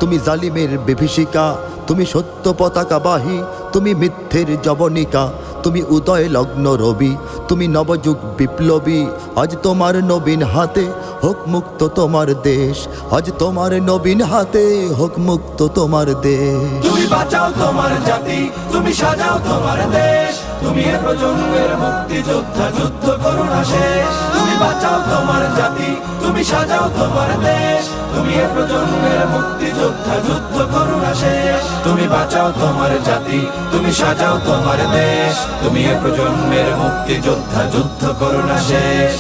তুমি জালিমের বিভীষিকা, তুমি সত্য পতাকা বাহী, তুমি মিথ্যের জবনিকা, তুমি উদয় লগ্ন রবি, তুমি নবযুগ বিপ্লবী। আজ তোমার নবীন হাতে হোক মুক্ত তোমার দেশ, আজ তোমার নবীন হাতে হোক মুক্ত তোমার দেশ। তুমি বাঁচাও তোমার জাতি, তুমি সাজাও তোমার দেশ, তুমি এ প্রজন্মের মুক্তি যোদ্ধা, যুদ্ধ করো না শেষ। তুমি বাঁচাও তোমার জাতি, তুমি সাজাও তোমার দেশ, তুমি এ প্রজন্মের মুক্তি যোদ্ধা, যুদ্ধ করো না শেষ। তুমি বাঁচাও তোমার জাতি, তুমি সাজাও তোমার দেশ, তুমি এ প্রজন্মের মুক্তি যোদ্ধা, যুদ্ধ করো না শেষ।